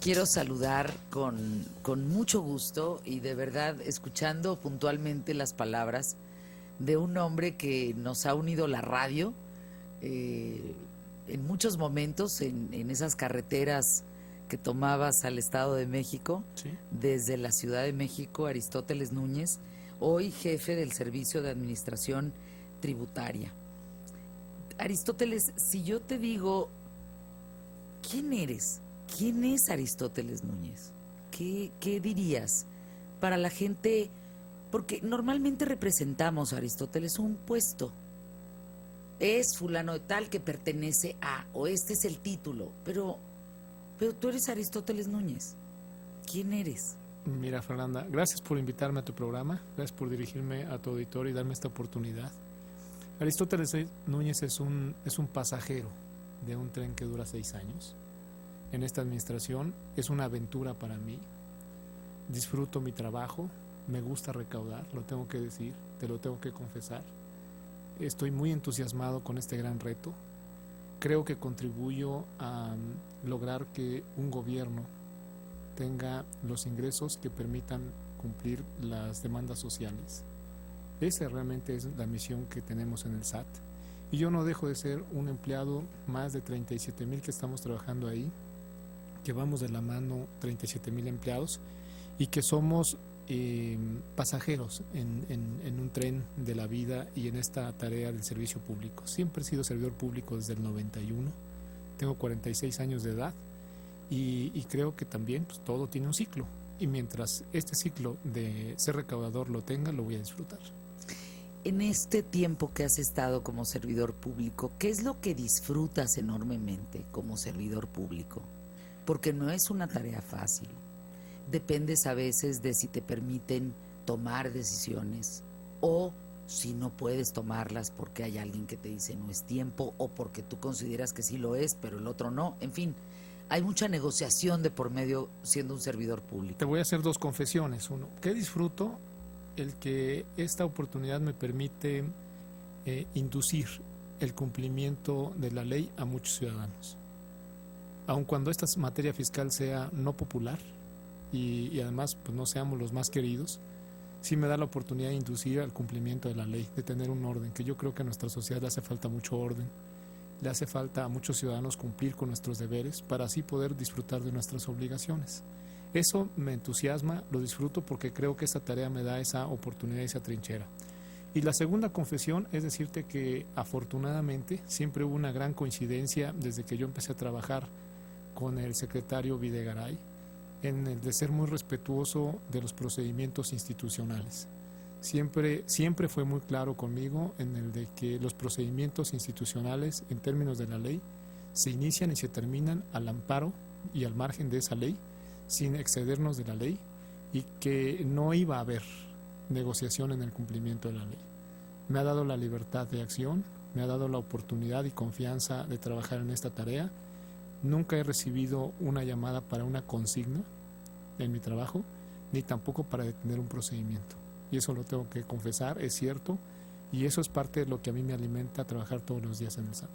quiero saludar con mucho gusto y de verdad escuchando puntualmente las palabras de un hombre que nos ha unido la radio en muchos momentos en esas carreteras que tomabas al Estado de México, Sí. desde la Ciudad de México, Aristóteles Núñez, hoy jefe del Servicio de Administración Tributaria. Aristóteles, si yo te digo, ¿quién eres? ¿Quién es Aristóteles Núñez? ¿Qué dirías para la gente? Porque normalmente representamos a Aristóteles un puesto. Es fulano de tal que pertenece a, o este es el título, pero tú eres Aristóteles Núñez. ¿Quién eres? Mira, Fernanda, gracias por invitarme a tu programa, gracias por dirigirme a tu auditorio y darme esta oportunidad. Aristóteles Núñez es un pasajero de un tren que dura 6 años. En esta administración es una aventura para mí. Disfruto mi trabajo, me gusta recaudar, lo tengo que decir, te lo tengo que confesar. Estoy muy entusiasmado con este gran reto. Creo que contribuyo a lograr que un gobierno tenga los ingresos que permitan cumplir las demandas sociales. Esa realmente es la misión que tenemos en el SAT. Y yo no dejo de ser un empleado más de 37,000 que estamos trabajando ahí, que vamos de la mano 37,000 empleados y que somos pasajeros en un tren de la vida y en esta tarea del servicio público. Siempre he sido servidor público desde el 91, tengo 46 años de edad y creo que también pues, todo tiene un ciclo y mientras este ciclo de ser recaudador lo tenga, lo voy a disfrutar. En este tiempo que has estado como servidor público, ¿qué es lo que disfrutas enormemente como servidor público? Porque no es una tarea fácil. Dependes a veces de si te permiten tomar decisiones o si no puedes tomarlas porque hay alguien que te dice no es tiempo o porque tú consideras que sí lo es, pero el otro no. En fin, hay mucha negociación de por medio siendo un servidor público. Te voy a hacer 2 confesiones. Uno, ¿qué disfruto? El que esta oportunidad me permite inducir el cumplimiento de la ley a muchos ciudadanos. Aun cuando esta materia fiscal sea no popular y además pues, no seamos los más queridos, sí me da la oportunidad de inducir al cumplimiento de la ley, de tener un orden, que yo creo que a nuestra sociedad le hace falta mucho orden, le hace falta a muchos ciudadanos cumplir con nuestros deberes para así poder disfrutar de nuestras obligaciones. Eso me entusiasma, lo disfruto porque creo que esta tarea me da esa oportunidad y esa trinchera. Y la segunda confesión es decirte que afortunadamente siempre hubo una gran coincidencia desde que yo empecé a trabajar con el secretario Videgaray en el de ser muy respetuoso de los procedimientos institucionales. Siempre fue muy claro conmigo en el de que los procedimientos institucionales en términos de la ley se inician y se terminan al amparo y al margen de esa ley sin excedernos de la ley y que no iba a haber negociación en el cumplimiento de la ley. Me ha dado la libertad de acción, me ha dado la oportunidad y confianza de trabajar en esta tarea. Nunca he recibido una llamada para una consigna en mi trabajo, ni tampoco para detener un procedimiento. Y eso lo tengo que confesar, es cierto, y eso es parte de lo que a mí me alimenta a trabajar todos los días en el SAT.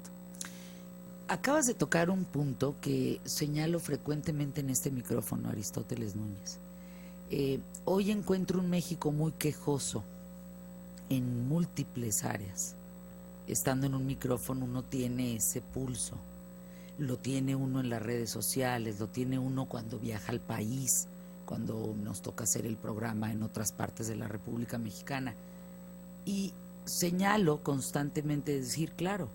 Acabas de tocar un punto que señalo frecuentemente en este micrófono, Aristóteles Núñez. Hoy encuentro un México muy quejoso en múltiples áreas. Estando en un micrófono uno tiene ese pulso. Lo tiene uno en las redes sociales, lo tiene uno cuando viaja al país, cuando nos toca hacer el programa en otras partes de la República Mexicana. Y señalo constantemente decir, claro,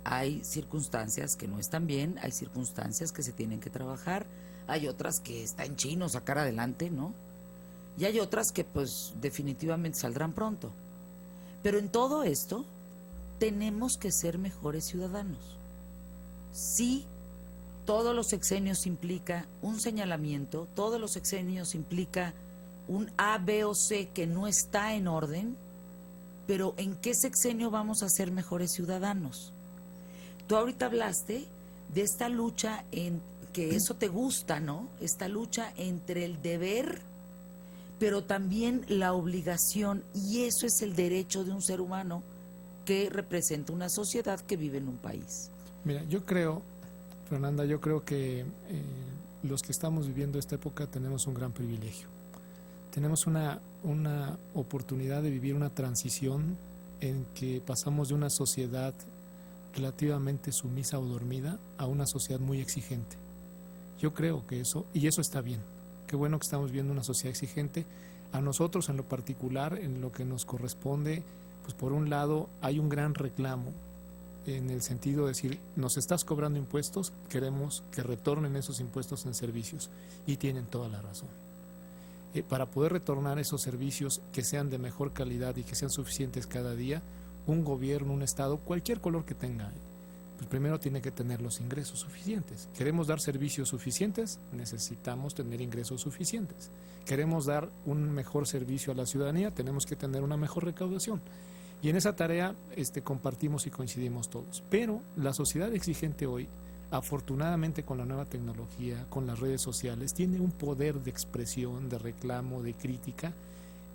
hay circunstancias que no están bien, hay circunstancias que se tienen que trabajar, hay otras que está en chino sacar adelante, ¿no? Y hay otras que pues definitivamente saldrán pronto. Pero en todo esto tenemos que ser mejores ciudadanos. Sí, todos los sexenios implica un señalamiento, todos los sexenios implica un A, B o C que no está en orden, pero ¿en qué sexenio vamos a ser mejores ciudadanos? Tú ahorita hablaste de esta lucha en que eso te gusta, ¿no? Esta lucha entre el deber, pero también la obligación, y eso es el derecho de un ser humano que representa una sociedad que vive en un país. Mira, yo creo, Fernanda, yo creo que los que estamos viviendo esta época tenemos un gran privilegio. Tenemos una oportunidad de vivir una transición en que pasamos de una sociedad relativamente sumisa o dormida a una sociedad muy exigente. Yo creo que eso está bien. Qué bueno que estamos viendo una sociedad exigente. A nosotros en lo particular, en lo que nos corresponde, pues por un lado hay un gran reclamo en el sentido de decir, nos estás cobrando impuestos, queremos que retornen esos impuestos en servicios, y tienen toda la razón. Para poder retornar esos servicios que sean de mejor calidad y que sean suficientes cada día, un gobierno, un estado, cualquier color que tenga, pues primero tiene que tener los ingresos suficientes. Queremos dar servicios suficientes, necesitamos tener ingresos suficientes. Queremos dar un mejor servicio a la ciudadanía, tenemos que tener una mejor recaudación. Y en esa tarea compartimos y coincidimos todos. Pero la sociedad exigente hoy, afortunadamente con la nueva tecnología, con las redes sociales, tiene un poder de expresión, de reclamo, de crítica,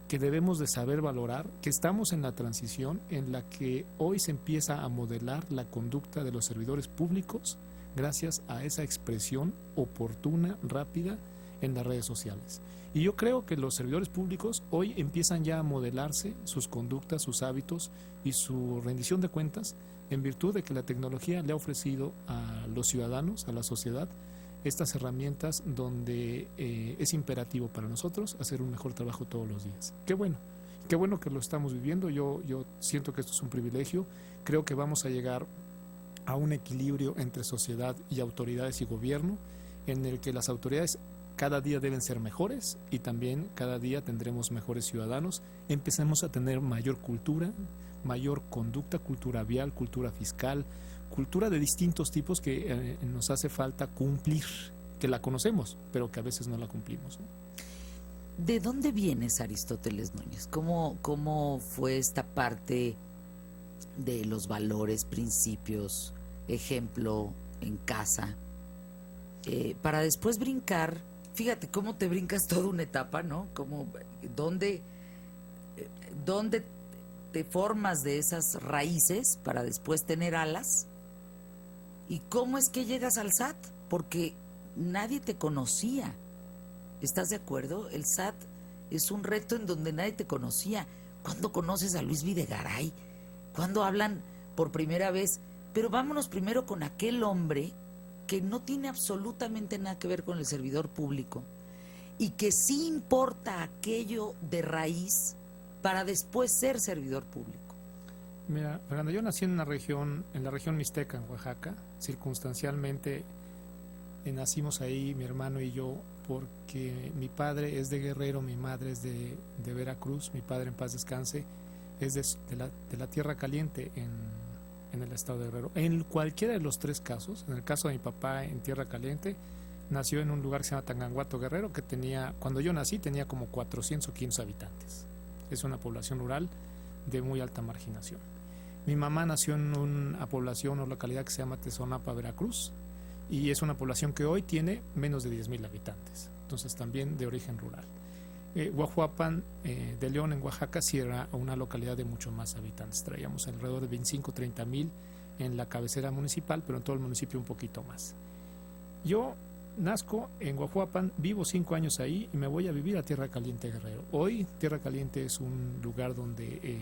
que debemos de saber valorar, que estamos en la transición en la que hoy se empieza a modelar la conducta de los servidores públicos gracias a esa expresión oportuna, rápida en las redes sociales. Y yo creo que los servidores públicos hoy empiezan ya a modelarse sus conductas, sus hábitos y su rendición de cuentas en virtud de que la tecnología le ha ofrecido a los ciudadanos, a la sociedad, estas herramientas donde es imperativo para nosotros hacer un mejor trabajo todos los días. Qué bueno que lo estamos viviendo. Yo siento que esto es un privilegio. Creo que vamos a llegar a un equilibrio entre sociedad y autoridades y gobierno, en el que las autoridades cada día deben ser mejores y también cada día tendremos mejores ciudadanos. Empecemos a tener mayor cultura, mayor conducta, cultura vial, cultura fiscal, cultura de distintos tipos que nos hace falta cumplir, que la conocemos, pero que a veces no la cumplimos, ¿no? ¿De dónde vienes, Aristóteles Núñez? ¿Cómo fue esta parte de los valores, principios, ejemplo en casa, para después brincar? Fíjate cómo te brincas toda una etapa, ¿no? ¿Dónde te formas de esas raíces para después tener alas? ¿Y cómo es que llegas al SAT? Porque nadie te conocía. ¿Estás de acuerdo? El SAT es un reto en donde nadie te conocía. ¿Cuándo conoces a Luis Videgaray? ¿Cuándo hablan por primera vez? Pero vámonos primero con aquel hombre que no tiene absolutamente nada que ver con el servidor público y que sí importa aquello de raíz para después ser servidor público. Mira, Fernando, yo nací en la región Mixteca, en Oaxaca. Circunstancialmente nacimos ahí, mi hermano y yo, porque mi padre es de Guerrero, mi madre es de Veracruz. Mi padre, en paz descanse, es de la Tierra Caliente en el estado de Guerrero. En cualquiera de los tres casos, en el caso de mi papá en Tierra Caliente, nació en un lugar que se llama Tanganguato, Guerrero, que cuando yo nací tenía como 400 o 500 habitantes. Es una población rural de muy alta marginación. Mi mamá nació en una población o localidad que se llama Tezonapa, Veracruz, y es una población que hoy tiene menos de 10,000 habitantes, entonces también de origen rural. Guajuapan de León, en Oaxaca, sí era una localidad de mucho más habitantes. Traíamos alrededor de 25 o 30,000 en la cabecera municipal, pero en todo el municipio un poquito más. Yo nazco en Guajuapan, vivo 5 años ahí y me voy a vivir a Tierra Caliente, Guerrero. Hoy Tierra Caliente es un lugar donde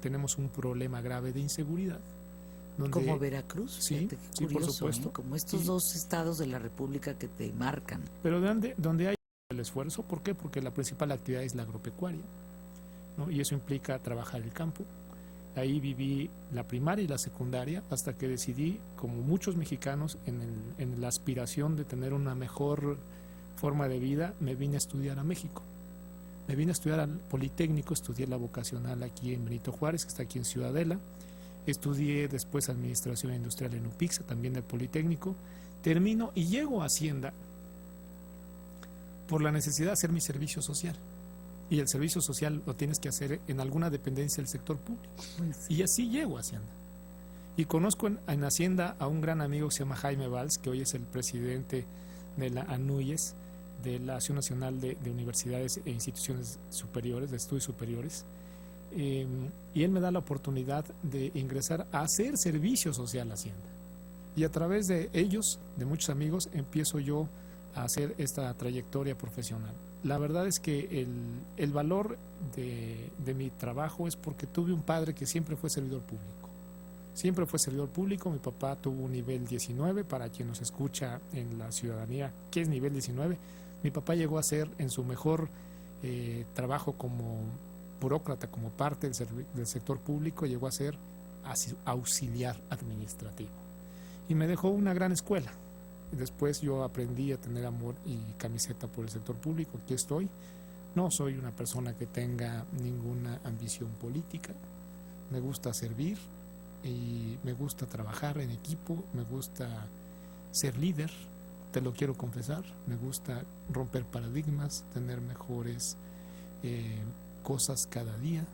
tenemos un problema grave de inseguridad. Como Veracruz, sí, curioso, por supuesto. Como estos dos estados de la República que te marcan. Pero donde hay el esfuerzo, ¿por qué? Porque la principal actividad es la agropecuaria, ¿no? Y eso implica trabajar el campo. Ahí viví la primaria y la secundaria hasta que decidí, como muchos mexicanos, en la aspiración de tener una mejor forma de vida, me vine a estudiar a México. Me vine a estudiar al Politécnico, estudié la vocacional aquí en Benito Juárez, que está aquí en Ciudadela. Estudié después Administración Industrial en UPIXA, también del Politécnico. Termino y llego a Hacienda por la necesidad de hacer mi servicio social. Y el servicio social lo tienes que hacer en alguna dependencia del sector público. Y así llego a Hacienda. Y conozco en Hacienda a un gran amigo que se llama Jaime Valls, que hoy es el presidente de la ANUYES, de la Asociación Nacional de Universidades e Instituciones Superiores, de Estudios Superiores. Y él me da la oportunidad de ingresar a hacer servicio social a Hacienda. Y a través de ellos, de muchos amigos, empiezo yo hacer esta trayectoria profesional. La verdad es que el valor de mi trabajo es porque tuve un padre que siempre fue servidor público. Siempre fue servidor público. Mi papá tuvo un nivel 19, para quien nos escucha en la ciudadanía, ¿qué es nivel 19? Mi papá llegó a ser, en su mejor trabajo como burócrata, como parte del sector público, llegó a ser auxiliar administrativo. Y me dejó una gran escuela. Después yo aprendí a tener amor y camiseta por el sector público. Aquí estoy. No soy una persona que tenga ninguna ambición política. Me gusta servir y me gusta trabajar en equipo. Me gusta ser líder, te lo quiero confesar. Me gusta romper paradigmas, tener mejores cosas cada día.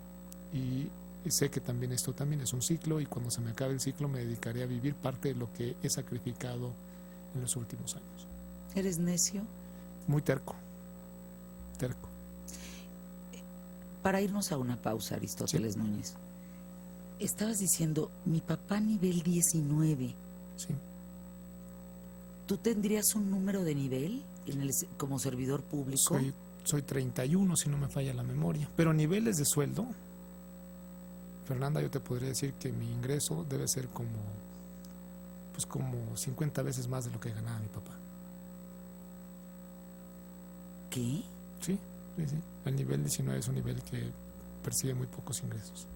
Y sé que también esto también es un ciclo, y cuando se me acabe el ciclo me dedicaré a vivir parte de lo que he sacrificado en los últimos años. ¿Eres necio? Muy terco. Para irnos a una pausa, Aristóteles Núñez, estabas diciendo, mi papá nivel 19. Sí. ¿Tú tendrías un número de nivel como servidor público? Soy 31, si no me falla la memoria. Pero niveles de sueldo, Fernanda, yo te podría decir que mi ingreso debe ser como 50 veces más de lo que ganaba mi papá. ¿Qué? Sí. El nivel 19 es un nivel que percibe muy pocos ingresos.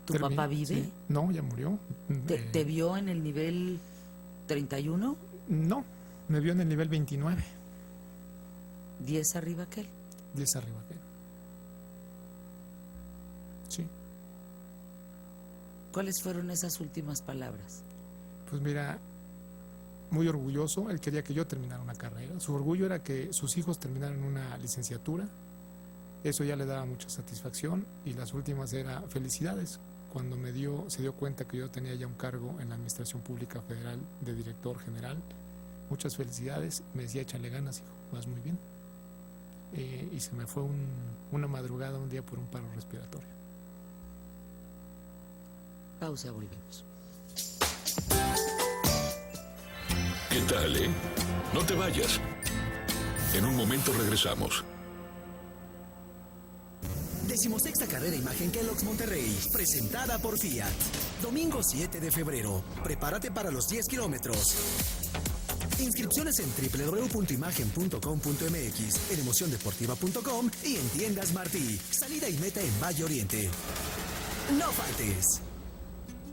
¿Tu papá vive? Sí. No, ya murió. ¿Te vio en el nivel 31? No, me vio en el nivel 29. 10 arriba que él. 10 arriba que él. Sí. ¿Cuáles fueron esas últimas palabras? Pues mira, muy orgulloso. Él quería que yo terminara una carrera. Su orgullo era que sus hijos terminaran una licenciatura. Eso ya le daba mucha satisfacción. Y las últimas era felicidades. Cuando se dio cuenta que yo tenía ya un cargo en la Administración Pública Federal de director general. Muchas felicidades. Me decía, échale ganas, hijo, vas muy bien. Y se me fue una madrugada un día por un paro respiratorio. Pausa, volvemos. ¿Qué tal, No te vayas. En un momento regresamos. 16ª Carrera Imagen Kellogg's Monterrey, presentada por Fiat. Domingo 7 de febrero. Prepárate para los 10 kilómetros. Inscripciones en www.imagen.com.mx, en emociondeportiva.com y en tiendas Martí. Salida y meta en Valle Oriente. No faltes.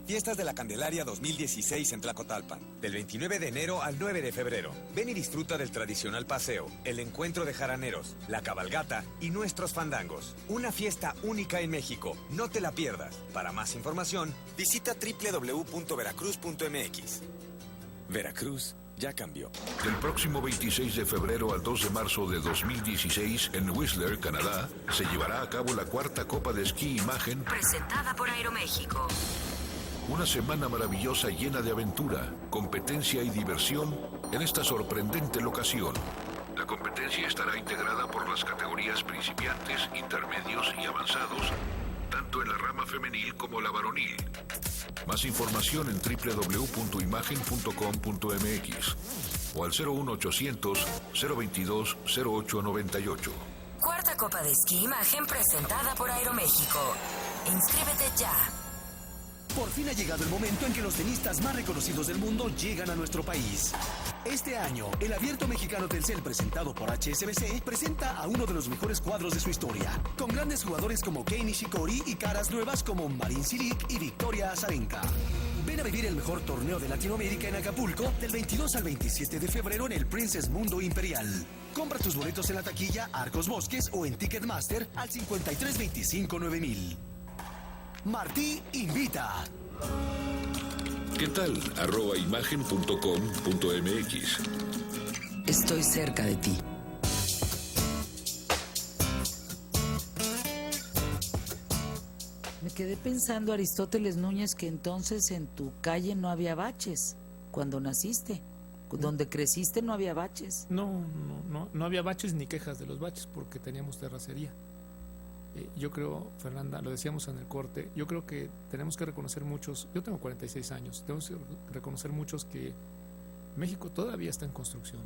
Fiestas de la Candelaria 2016 en Tlacotalpan, del 29 de enero al 9 de febrero. Ven y disfruta del tradicional paseo, el encuentro de jaraneros, la cabalgata y nuestros fandangos. Una fiesta única en México, no te la pierdas. Para más información, visita www.veracruz.mx. Veracruz ya cambió. Del próximo 26 de febrero al 2 de marzo de 2016, en Whistler, Canadá, se llevará a cabo la 4ª Copa de Esquí Imagen, presentada por Aeroméxico. Una semana maravillosa llena de aventura, competencia y diversión en esta sorprendente locación. La competencia estará integrada por las categorías principiantes, intermedios y avanzados, tanto en la rama femenil como la varonil. Más información en www.imagen.com.mx o al 01800 022 0898. 4ª Copa de Esquí Imagen presentada por Aeroméxico. Inscríbete ya. Por fin ha llegado el momento en que los tenistas más reconocidos del mundo llegan a nuestro país. Este año, el Abierto Mexicano Telcel, presentado por HSBC, presenta a uno de los mejores cuadros de su historia, con grandes jugadores como Kei Nishikori y caras nuevas como Marin Cilic y Victoria Azarenka. Ven a vivir el mejor torneo de Latinoamérica en Acapulco del 22 al 27 de febrero en el Princess Mundo Imperial. Compra tus boletos en la taquilla Arcos Bosques o en Ticketmaster al 5325-9000. Martí invita. ¿Qué tal? @imagen.com.mx. Estoy cerca de ti. Me quedé pensando, Aristóteles Núñez, que entonces en tu calle no había baches cuando naciste. Donde creciste no había baches. No había baches ni quejas de los baches porque teníamos terracería. Yo creo, Fernanda, lo decíamos en el corte, yo creo que tenemos que reconocer muchos, yo tengo 46 años, tenemos que reconocer muchos que México todavía está en construcción.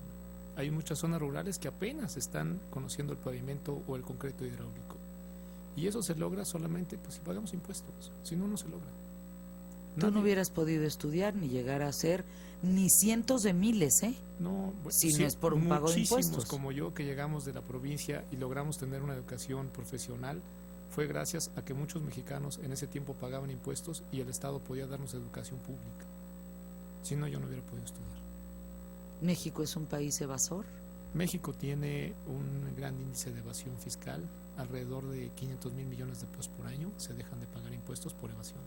Hay muchas zonas rurales que apenas están conociendo el pavimento o el concreto hidráulico. Y eso se logra solamente pues, si pagamos impuestos, si no, no se logra. Tú no hubieras podido estudiar ni llegar a ser ni cientos de miles, No, si no es por un pago de muchísimos impuestos. como yo que llegamos de la provincia y logramos tener una educación profesional, fue gracias a que muchos mexicanos en ese tiempo pagaban impuestos y el Estado podía darnos educación pública. Si no, yo no hubiera podido estudiar. ¿México es un país evasor? México tiene un gran índice de evasión fiscal, alrededor de 500,000 millones de pesos por año se dejan de pagar impuestos por evasión.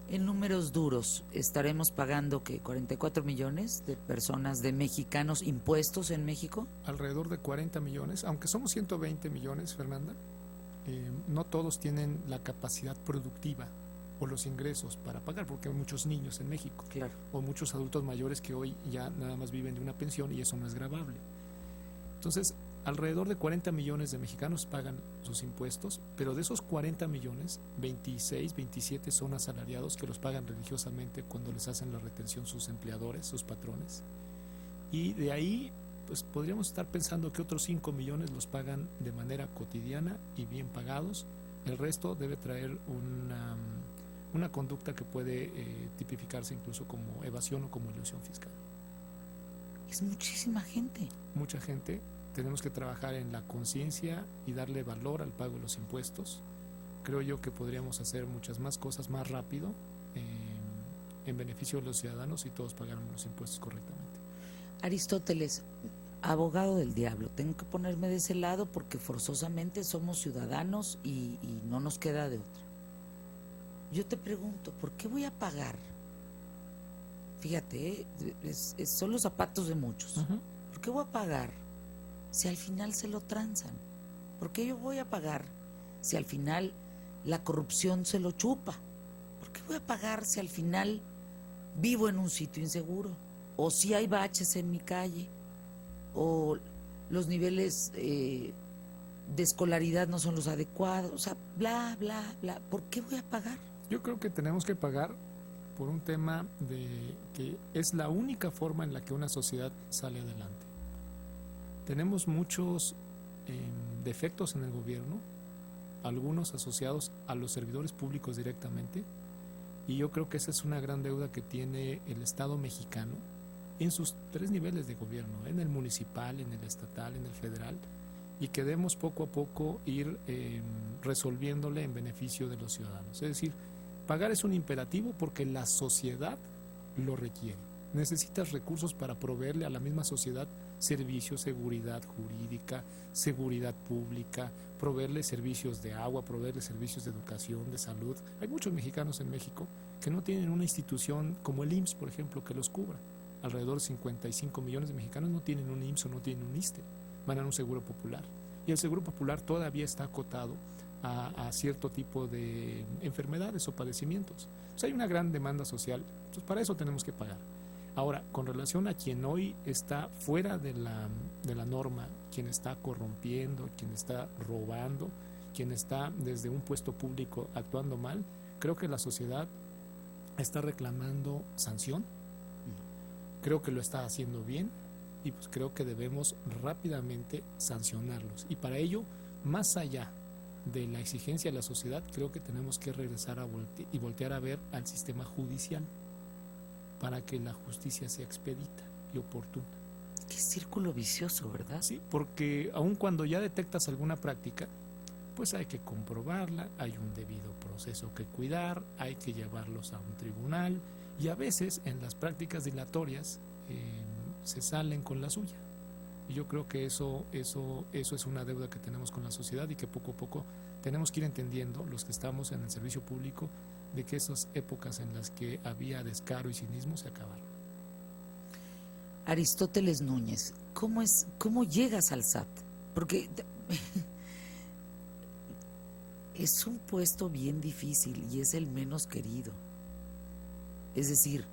En números duros, ¿estaremos pagando que 44 millones de personas, de mexicanos, impuestos en México? Alrededor de 40 millones, aunque somos 120 millones, Fernanda, no todos tienen la capacidad productiva o los ingresos para pagar, porque hay muchos niños en México. Claro. O muchos adultos mayores que hoy ya nada más viven de una pensión y eso no es gravable. Entonces, alrededor de 40 millones de mexicanos pagan sus impuestos, pero de esos 40 millones, 26, 27 son asalariados que los pagan religiosamente cuando les hacen la retención sus empleadores, sus patrones. Y de ahí, pues podríamos estar pensando que otros 5 millones los pagan de manera cotidiana y bien pagados. El resto debe traer una conducta que puede tipificarse incluso como evasión o como ilusión fiscal. Es muchísima gente. Mucha gente. Tenemos que trabajar en la conciencia y darle valor al pago de los impuestos. Creo yo que podríamos hacer muchas más cosas más rápido en beneficio de los ciudadanos si todos pagáramos los impuestos correctamente. Aristóteles, abogado del diablo, tengo que ponerme de ese lado porque forzosamente somos ciudadanos y no nos queda de otra. Yo te pregunto, ¿por qué voy a pagar? Fíjate, son los zapatos de muchos. Uh-huh. ¿Por qué voy a pagar si al final se lo transan? ¿Por qué yo voy a pagar si al final la corrupción se lo chupa? ¿Por qué voy a pagar si al final vivo en un sitio inseguro? ¿O si hay baches en mi calle? ¿O los niveles de escolaridad no son los adecuados? O sea, bla, bla, bla. ¿Por qué voy a pagar? Yo creo que tenemos que pagar por un tema de que es la única forma en la que una sociedad sale adelante. Tenemos muchos defectos en el gobierno, algunos asociados a los servidores públicos directamente, y yo creo que esa es una gran deuda que tiene el Estado mexicano en sus 3 niveles de gobierno, en el municipal, en el estatal, en el federal, y que debemos poco a poco ir resolviéndole en beneficio de los ciudadanos. Es decir, pagar es un imperativo porque la sociedad lo requiere. Necesitas recursos para proveerle a la misma sociedad servicios, seguridad jurídica, seguridad pública, proveerle servicios de agua, proveerle servicios de educación, de salud. Hay muchos mexicanos en México que no tienen una institución como el IMSS, por ejemplo, que los cubra. Alrededor de 55 millones de mexicanos no tienen un IMSS o no tienen un ISSSTE, van a un seguro popular. Y el seguro popular todavía está acotado a cierto tipo de enfermedades o padecimientos. Entonces hay una gran demanda social, entonces para eso tenemos que pagar. Ahora, con relación a quien hoy está fuera de la norma, quien está corrompiendo, quien está robando, quien está desde un puesto público actuando mal, creo que la sociedad está reclamando sanción, creo que lo está haciendo bien y pues creo que debemos rápidamente sancionarlos. Y para ello, más allá de la exigencia de la sociedad, creo que tenemos que regresar y voltear a ver al sistema judicial para que la justicia sea expedita y oportuna. Qué círculo vicioso, ¿verdad? Sí, porque aun cuando ya detectas alguna práctica, pues hay que comprobarla, hay un debido proceso que cuidar, hay que llevarlos a un tribunal y a veces en las prácticas dilatorias se salen con la suya. Y yo creo que eso es una deuda que tenemos con la sociedad y que poco a poco tenemos que ir entendiendo los que estamos en el servicio público de que esas épocas en las que había descaro y cinismo se acabaron. Aristóteles Núñez, ¿cómo llegas al SAT? Porque es un puesto bien difícil y es el menos querido. Es decir,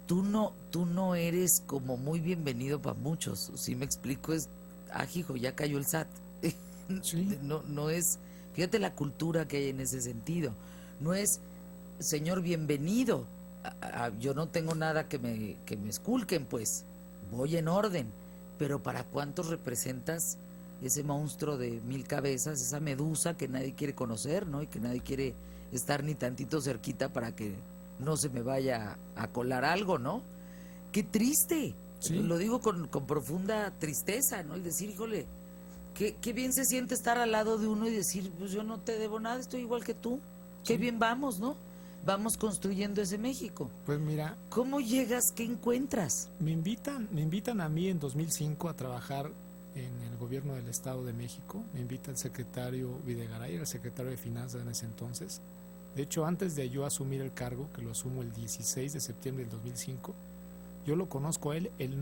tú no eres como muy bienvenido para muchos. Si me explico, hijo, ya cayó el SAT. Sí. No es, fíjate la cultura que hay en ese sentido. No es, señor, bienvenido. Yo no tengo nada que me esculquen, pues. voy en orden, pero ¿para cuántos representas ese monstruo de 1000 cabezas, esa medusa que nadie quiere conocer, ¿no? Y que nadie quiere estar ni tantito cerquita para que no se me vaya a colar algo, ¿no? ¡Qué triste! Sí. Lo digo con profunda tristeza, ¿no? El decir, híjole, qué bien se siente estar al lado de uno y decir, pues yo no te debo nada, estoy igual que tú. Qué bien vamos, ¿no? Vamos construyendo ese México. Pues mira, ¿Cómo llegas? ¿Qué encuentras? me invitan a mí en 2005 a trabajar en el gobierno del Estado de México. Me invita el secretario Videgaray, el secretario de Finanzas en ese entonces. De hecho, antes de yo asumir el cargo, que lo asumo el 16 de septiembre del 2005, yo lo conozco a él el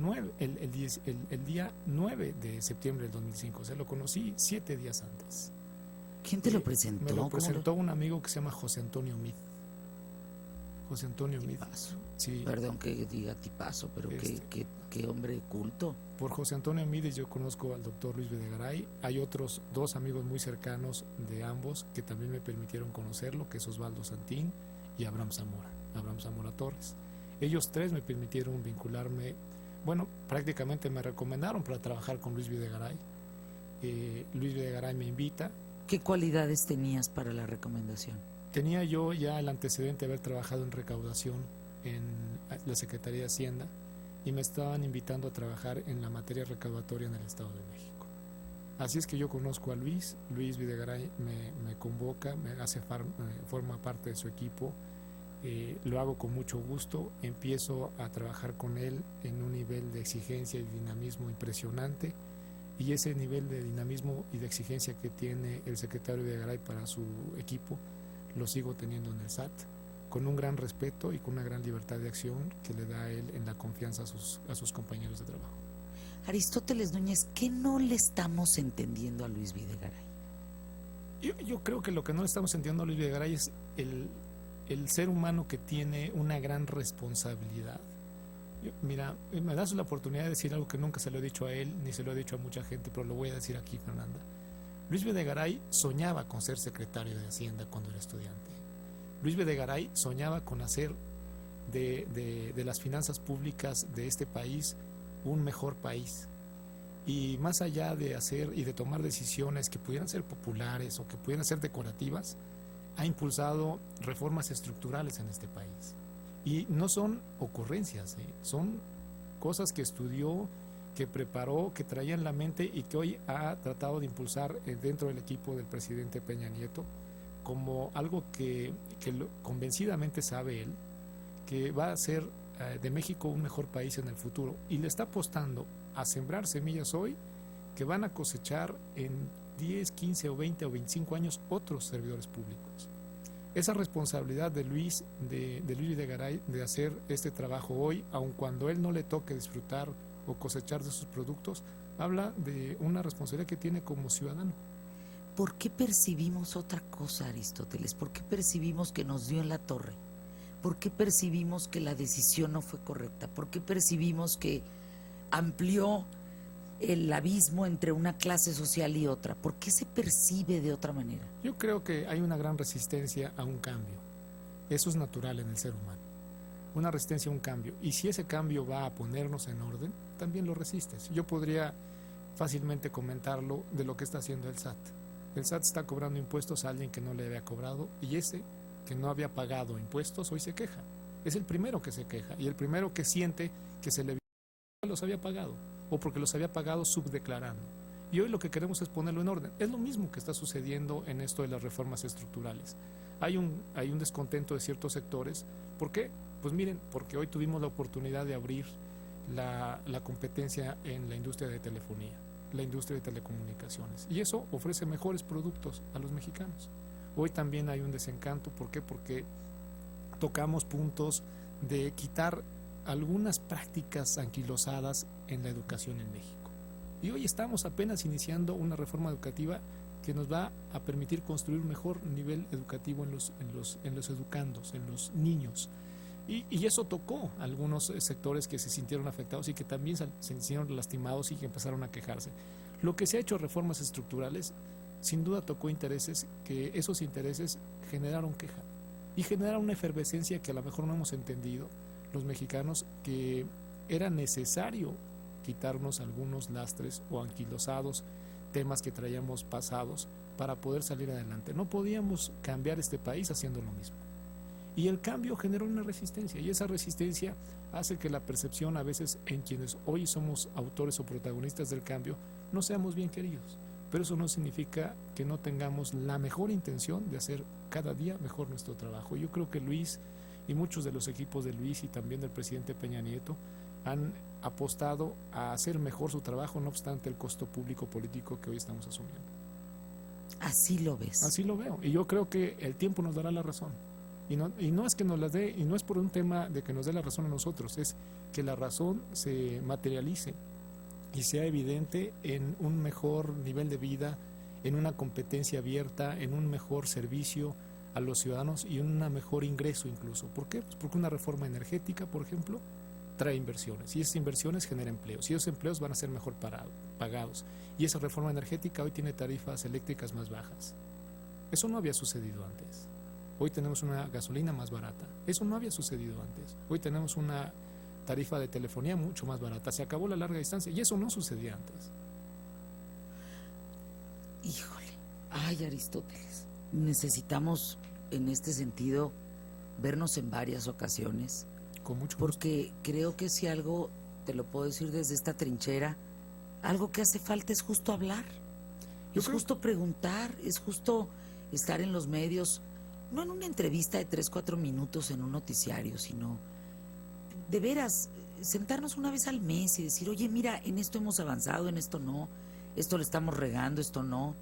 día 9 de septiembre del 2005. O sea, lo conocí 7 días antes. ¿Quién te lo presentó? Me lo ¿Cómo presentó un amigo que se llama José Antonio Mid. José Antonio Mid. Tipazo. Sí. Perdón que diga tipazo, pero qué hombre culto. Por José Antonio Mides yo conozco al doctor Luis Videgaray. Hay otros 2 amigos muy cercanos de ambos que también me permitieron conocerlo, que es Osvaldo Santín y Abraham Zamora Torres. Ellos 3 me permitieron vincularme, bueno, prácticamente me recomendaron para trabajar con Luis Videgaray. Luis Videgaray me invita. ¿Qué cualidades tenías para la recomendación? Tenía yo ya el antecedente de haber trabajado en recaudación en la Secretaría de Hacienda y me estaban invitando a trabajar en la materia recaudatoria en el Estado de México. Así es que yo conozco a Luis Videgaray me convoca, forma parte de su equipo, lo hago con mucho gusto, empiezo a trabajar con él en un nivel de exigencia y dinamismo impresionante, y ese nivel de dinamismo y de exigencia que tiene el secretario Videgaray para su equipo, lo sigo teniendo en el SAT, con un gran respeto y con una gran libertad de acción que le da a él en la confianza a sus compañeros de trabajo. Aristóteles Núñez, ¿qué no le estamos entendiendo a Luis Videgaray? Yo creo que lo que no le estamos entendiendo a Luis Videgaray es el ser humano que tiene una gran responsabilidad. Mira, me das la oportunidad de decir algo que nunca se lo he dicho a él, ni se lo he dicho a mucha gente, pero lo voy a decir aquí, Fernanda. Luis Videgaray soñaba con ser secretario de Hacienda cuando era estudiante. Luis Videgaray soñaba con hacer de las finanzas públicas de este país un mejor país. Y más allá de hacer y de tomar decisiones que pudieran ser populares o que pudieran ser decorativas, ha impulsado reformas estructurales en este país. Y no son ocurrencias, son cosas que estudió, que preparó, que traía en la mente y que hoy ha tratado de impulsar dentro del equipo del presidente Peña Nieto como algo que convencidamente sabe él, que va a hacer de México un mejor país en el futuro, y le está apostando a sembrar semillas hoy que van a cosechar en 10, 15 o 20 o 25 años otros servidores públicos. Esa responsabilidad de Luis Videgaray de hacer este trabajo hoy, aun cuando él no le toque disfrutar o cosechar de sus productos, habla de una responsabilidad que tiene como ciudadano. ¿Por qué percibimos otra cosa, Aristóteles? ¿Por qué percibimos que nos dio en la torre? ¿Por qué percibimos que la decisión no fue correcta? ¿Por qué percibimos que amplió el abismo entre una clase social y otra? ¿Por qué se percibe de otra manera? Yo creo que hay una gran resistencia a un cambio. Eso es natural en el ser humano. Una resistencia a un cambio. Y si ese cambio va a ponernos en orden, también lo resistes. Yo podría fácilmente comentarlo de lo que está haciendo el SAT. El SAT está cobrando impuestos a alguien que no le había cobrado, y ese que no había pagado impuestos hoy se queja. Es el primero que se queja y el primero que siente que se le los había pagado, o porque los había pagado subdeclarando. Y hoy lo que queremos es ponerlo en orden. Es lo mismo que está sucediendo en esto de las reformas estructurales. Hay un descontento de ciertos sectores. ¿Por qué? Pues miren, porque hoy tuvimos la oportunidad de abrir la competencia en la industria de telefonía, la industria de telecomunicaciones, y eso ofrece mejores productos a los mexicanos. Hoy también hay un desencanto. ¿Por qué? Porque tocamos puntos de quitar algunas prácticas anquilosadas en la educación en México. Y hoy estamos apenas iniciando una reforma educativa que nos va a permitir construir un mejor nivel educativo en los educandos, en los niños. Y eso tocó a algunos sectores que se sintieron afectados y que también se sintieron lastimados y que empezaron a quejarse. Lo que se ha hecho reformas estructurales, sin duda tocó intereses, que esos intereses generaron queja y generaron una efervescencia que a lo mejor no hemos entendido los mexicanos, que era necesario quitarnos algunos lastres o anquilosados temas que traíamos pasados para poder salir adelante. No podíamos cambiar este país haciendo lo mismo. Y el cambio generó una resistencia, y esa resistencia hace que la percepción a veces en quienes hoy somos autores o protagonistas del cambio no seamos bien queridos. Pero eso no significa que no tengamos la mejor intención de hacer cada día mejor nuestro trabajo. Yo creo que Luis y muchos de los equipos de Luis y también del presidente Peña Nieto han apostado a hacer mejor su trabajo, no obstante el costo público político que hoy estamos asumiendo. Así lo ves. Así lo veo, y yo creo que el tiempo nos dará la razón. Y no es que nos la dé, y no es por un tema de que nos dé la razón a nosotros, es que la razón se materialice y sea evidente en un mejor nivel de vida, en una competencia abierta, en un mejor servicio a los ciudadanos y un mejor ingreso incluso. ¿Por qué? Pues porque una reforma energética, por ejemplo, trae inversiones, y esas inversiones generan empleos, y esos empleos van a ser mejor pagados, y esa reforma energética hoy tiene tarifas eléctricas más bajas. Eso no había sucedido antes. Hoy tenemos una gasolina más barata. Eso no había sucedido antes. Hoy tenemos una tarifa de telefonía mucho más barata. Se acabó la larga distancia y eso no sucedía antes. Híjole, ay, Aristóteles, necesitamos en este sentido vernos en varias ocasiones, Con mucho gusto. porque creo que si algo, te lo puedo decir desde esta trinchera, algo que hace falta es justo hablar, Yo es creo- justo preguntar, es justo estar en los medios, no en una entrevista de 3-4 minutos en un noticiario, sino de veras sentarnos una vez al mes y decir, oye, mira, en esto hemos avanzado, en esto no, esto le estamos regando, esto no.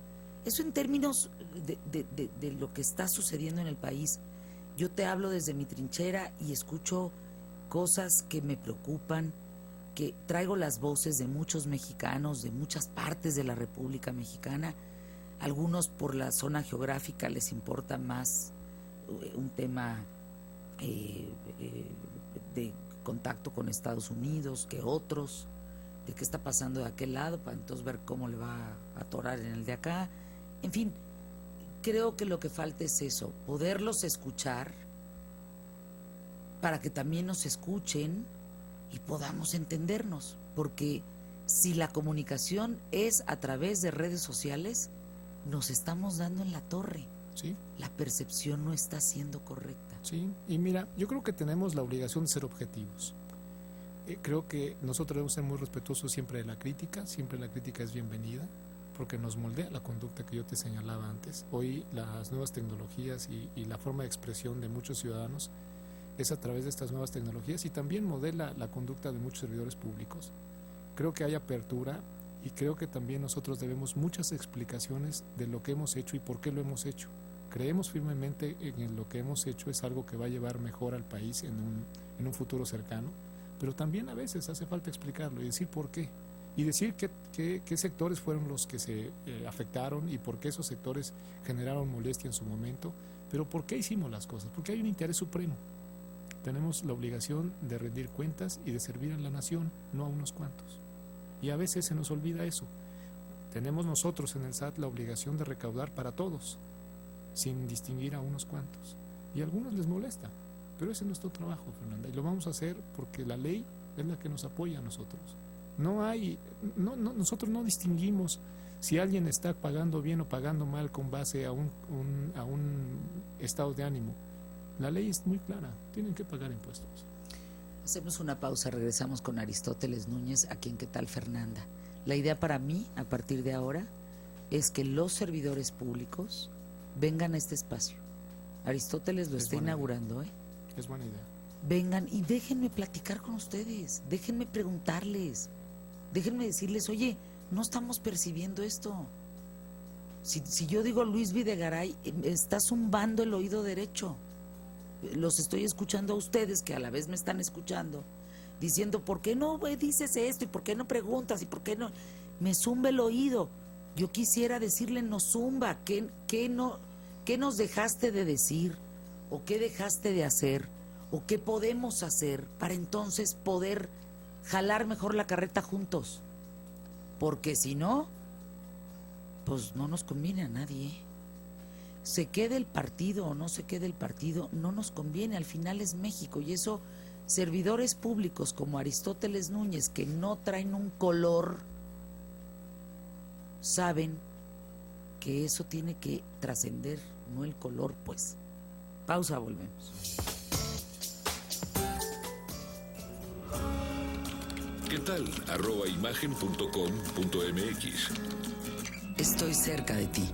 Eso en términos de lo que está sucediendo en el país. Yo te hablo desde mi trinchera y escucho cosas que me preocupan, que traigo las voces de muchos mexicanos, de muchas partes de la República Mexicana. Algunos por la zona geográfica les importa más un tema de contacto con Estados Unidos que otros, de qué está pasando de aquel lado, para entonces ver cómo le va a atorar en el de acá. En fin, creo que lo que falta es eso, poderlos escuchar para que también nos escuchen y podamos entendernos, porque si la comunicación es a través de redes sociales, nos estamos dando en la torre. Sí, La percepción no está siendo correcta. sí. Y mira, yo creo que tenemos la obligación de ser objetivos. Creo que nosotros debemos ser muy respetuosos siempre de la crítica. Siempre la crítica es bienvenida, porque nos moldea la conducta que yo te señalaba antes. Hoy las nuevas tecnologías y la forma de expresión de muchos ciudadanos es a través de estas nuevas tecnologías, y también modela la conducta de muchos servidores públicos. Creo que hay apertura, y creo que también nosotros debemos muchas explicaciones de lo que hemos hecho y por qué lo hemos hecho. Creemos firmemente en lo que hemos hecho es algo que va a llevar mejor al país en un futuro cercano, pero también a veces hace falta explicarlo y decir por qué, y decir qué sectores fueron los que se afectaron y por qué esos sectores generaron molestia en su momento, pero por qué hicimos las cosas, porque hay un interés supremo. Tenemos la obligación de rendir cuentas y de servir a la nación, no a unos cuantos. Y a veces se nos olvida eso. Tenemos nosotros en el SAT la obligación de recaudar para todos, sin distinguir a unos cuantos. Y a algunos les molesta, pero ese es nuestro trabajo, Fernanda, y lo vamos a hacer porque la ley es la que nos apoya a nosotros. Nosotros no distinguimos si alguien está pagando bien o pagando mal con base a un estado de ánimo. La ley es muy clara, tienen que pagar impuestos. Hacemos una pausa, regresamos con Aristóteles Núñez, a quien ¿qué tal, Fernanda? La idea para mí, a partir de ahora, es que los servidores públicos vengan a este espacio. Aristóteles lo Es está buena inaugurando, Es buena idea. Vengan y déjenme platicar con ustedes, déjenme preguntarles, déjenme decirles, oye, no estamos percibiendo esto. Si yo digo Luis Videgaray, está zumbando el oído derecho. Los estoy escuchando a ustedes, que a la vez me están escuchando, diciendo, ¿por qué no dices esto? ¿Y por qué no preguntas? ¿Y por qué no? Me zumba el oído. Yo quisiera decirle, no zumba, ¿qué nos dejaste de decir? ¿O qué dejaste de hacer? ¿O qué podemos hacer para entonces poder jalar mejor la carreta juntos? Porque si no, pues no nos conviene a nadie. Se quede el partido o no se quede el partido, no nos conviene. Al final es México, y eso servidores públicos como Aristóteles Núñez, que no traen un color, saben que eso tiene que trascender, no el color, pues. Pausa, volvemos. ¿Qué tal? @imagen.com.mx. Estoy cerca de ti.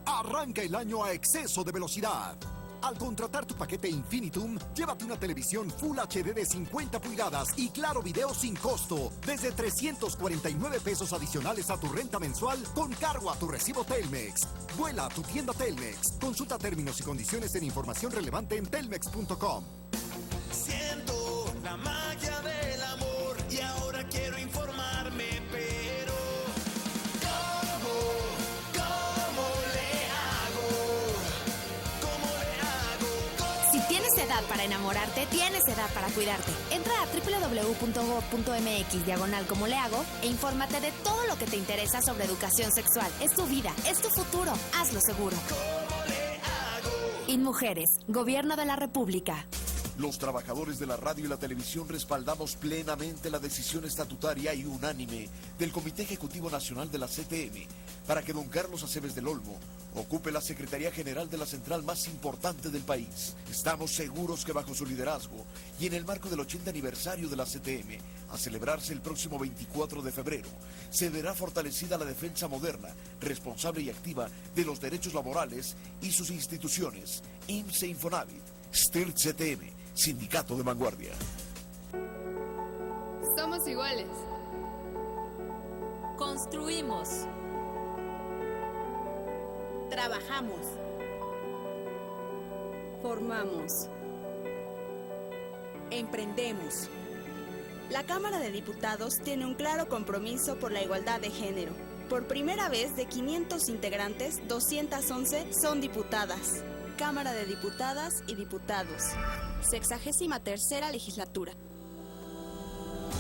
Arranca el año a exceso de velocidad. Al contratar tu paquete Infinitum, llévate una televisión Full HD de 50 pulgadas y Claro Video sin costo, desde 349 pesos adicionales a tu renta mensual con cargo a tu recibo Telmex. Vuela a tu tienda Telmex. Consulta términos y condiciones en información relevante en telmex.com. Siento la magia del amor y ahora quiero informarme, pero ¿cómo le hago? ¿Cómo le hago? Si tienes edad para enamorarte, tienes edad para cuidarte. Entra a www.gov.mx/como le hago e infórmate de todo lo que te interesa sobre educación sexual. Es tu vida, es tu futuro. Hazlo seguro. ¿Cómo le hago? InMujeres, Gobierno de la República. Los trabajadores de la radio y la televisión respaldamos plenamente la decisión estatutaria y unánime del Comité Ejecutivo Nacional de la CTM para que don Carlos Aceves del Olmo ocupe la Secretaría General de la central más importante del país. Estamos seguros que bajo su liderazgo y en el marco del 80 aniversario de la CTM, a celebrarse el próximo 24 de febrero, se verá fortalecida la defensa moderna, responsable y activa de los derechos laborales y sus instituciones, IMSS e Infonavit, STIRT CTM, Sindicato de Vanguardia. Somos iguales. Construimos. Trabajamos. Formamos. Emprendemos. La Cámara de Diputados tiene un claro compromiso por la igualdad de género. Por primera vez de 500 integrantes, 211 son diputadas. Cámara de Diputadas y Diputados. 63ª legislatura.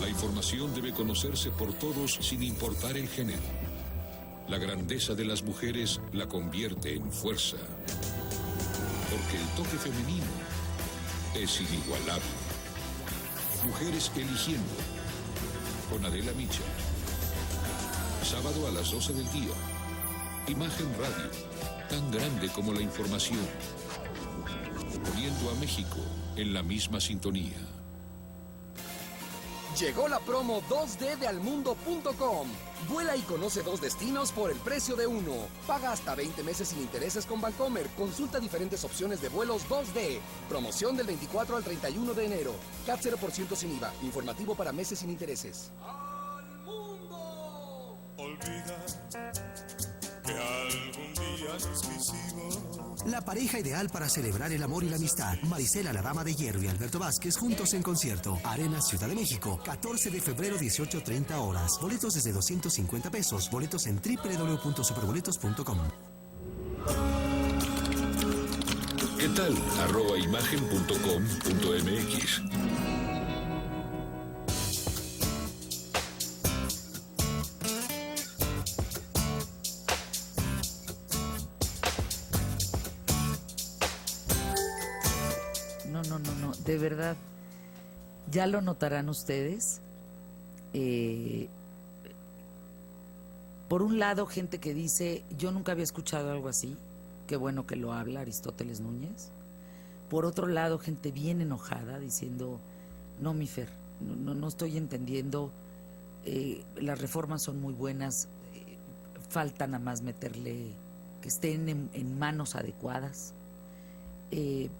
La información debe conocerse por todos sin importar el género. La grandeza de las mujeres la convierte en fuerza. Porque el toque femenino es inigualable. Mujeres eligiendo. Con Adela Micha. Sábado a las 12 del día. Imagen Radio. Tan grande como la información. Poniendo a México en la misma sintonía. Llegó la promo 2D de almundo.com. Vuela y conoce 2 destinos por el precio de uno. Paga hasta 20 meses sin intereses con Bancomer. Consulta diferentes opciones de vuelos 2D. Promoción del 24 al 31 de enero. CAT 0% sin IVA. Informativo para meses sin intereses. ¡Almundo! Olvida que algún día nos quisimos. La pareja ideal para celebrar el amor y la amistad. Marisela, la Dama de Hierro y Alberto Vázquez juntos en concierto. Arena Ciudad de México, 14 de febrero, 18:30 horas. Boletos desde 250 pesos. Boletos en www.superboletos.com. ¿Qué tal? @imagen.com.mx. No, de verdad, ya lo notarán ustedes. Por un lado, gente que dice, yo nunca había escuchado algo así, qué bueno que lo habla Aristóteles Núñez. Por otro lado, gente bien enojada diciendo, no, mi Fer, no estoy entendiendo, las reformas son muy buenas, falta nada más meterle, que estén en manos adecuadas.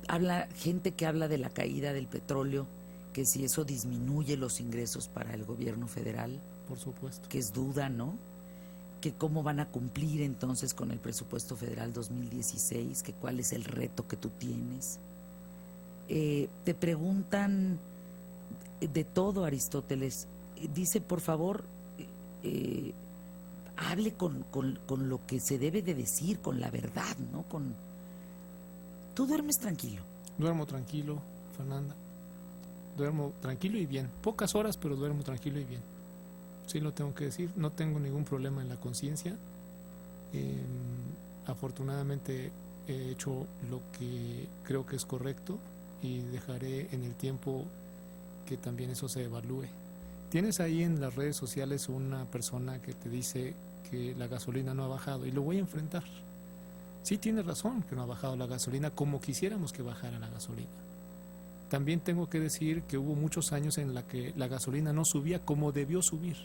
Habla gente que habla de la caída del petróleo, que si eso disminuye los ingresos para el gobierno federal, por supuesto, que es duda, ¿no? Que cómo van a cumplir entonces con el presupuesto federal 2016, que cuál es el reto que tú tienes. Te preguntan de todo, Aristóteles. Dice, por favor, hable con lo que se debe de decir, con la verdad, ¿no? ¿Tú duermes tranquilo? Duermo tranquilo, Fernanda. Duermo tranquilo y bien. Pocas horas, pero duermo tranquilo y bien. Sí lo tengo que decir. No tengo ningún problema en la conciencia. Afortunadamente he hecho lo que creo que es correcto y dejaré en el tiempo que también eso se evalúe. Tienes ahí en las redes sociales una persona que te dice que la gasolina no ha bajado y lo voy a enfrentar. Sí tiene razón que no ha bajado la gasolina como quisiéramos que bajara la gasolina. También tengo que decir que hubo muchos años en la que la gasolina no subía como debió subir.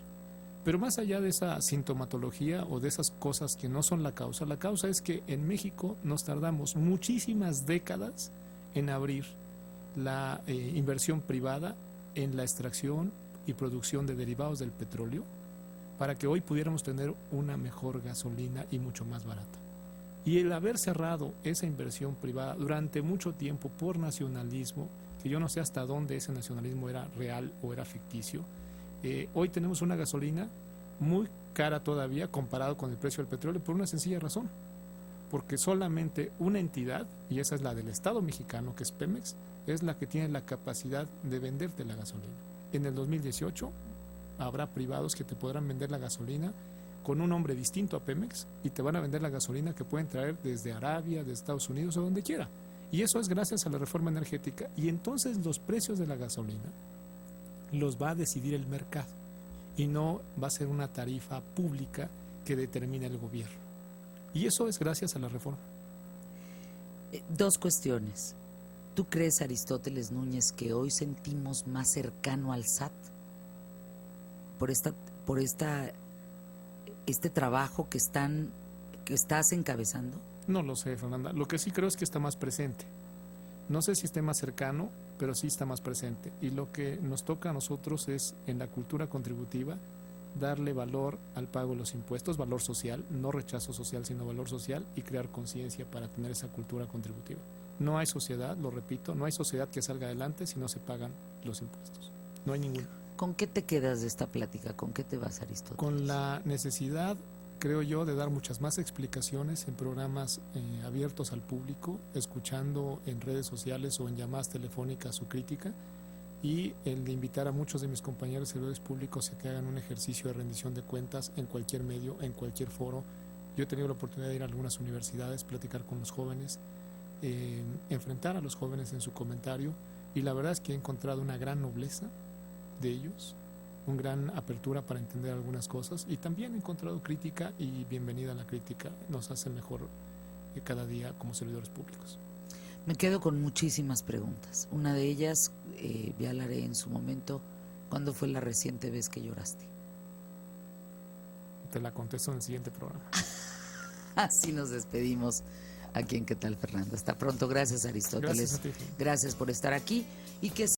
Pero más allá de esa sintomatología o de esas cosas que no son la causa es que en México nos tardamos muchísimas décadas en abrir la inversión privada en la extracción y producción de derivados del petróleo para que hoy pudiéramos tener una mejor gasolina y mucho más barata. Y el haber cerrado esa inversión privada durante mucho tiempo por nacionalismo, que yo no sé hasta dónde ese nacionalismo era real o era ficticio, hoy tenemos una gasolina muy cara todavía comparado con el precio del petróleo por una sencilla razón, porque solamente una entidad, y esa es la del Estado mexicano, que es Pemex, es la que tiene la capacidad de venderte la gasolina. En el 2018 habrá privados que te podrán vender la gasolina con un nombre distinto a Pemex y te van a vender la gasolina que pueden traer desde Arabia, de Estados Unidos o donde quiera. Y eso es gracias a la reforma energética. Y entonces los precios de la gasolina los va a decidir el mercado y no va a ser una tarifa pública que determine el gobierno. Y eso es gracias a la reforma. Dos cuestiones. ¿Tú crees, Aristóteles Núñez, que hoy sentimos más cercano al SAT por este trabajo que estás encabezando? No lo sé, Fernanda. Lo que sí creo es que está más presente. No sé si esté más cercano, pero sí está más presente. Y lo que nos toca a nosotros es, en la cultura contributiva, darle valor al pago de los impuestos, valor social, no rechazo social, sino valor social, y crear conciencia para tener esa cultura contributiva. No hay sociedad, lo repito, no hay sociedad que salga adelante si no se pagan los impuestos. No hay ninguna. ¿Con qué te quedas de esta plática? ¿Con qué te vas, Aristóteles? Con la necesidad, creo yo, de dar muchas más explicaciones en programas abiertos al público, escuchando en redes sociales o en llamadas telefónicas su crítica, y el de invitar a muchos de mis compañeros servidores públicos a que hagan un ejercicio de rendición de cuentas en cualquier medio, en cualquier foro. Yo he tenido la oportunidad de ir a algunas universidades, platicar con los jóvenes, enfrentar a los jóvenes en su comentario, y la verdad es que he encontrado una gran nobleza de ellos, una gran apertura para entender algunas cosas, y también he encontrado crítica, y bienvenida a la crítica, nos hace mejor cada día como servidores públicos. Me quedo con muchísimas preguntas. Una de ellas, ya la haré en su momento. ¿Cuándo fue la reciente vez que lloraste? Te la contesto en el siguiente programa. Así nos despedimos aquí en ¿Qué tal, Fernanda? Hasta pronto. Gracias, Aristóteles. Gracias a ti. Gracias por estar aquí y que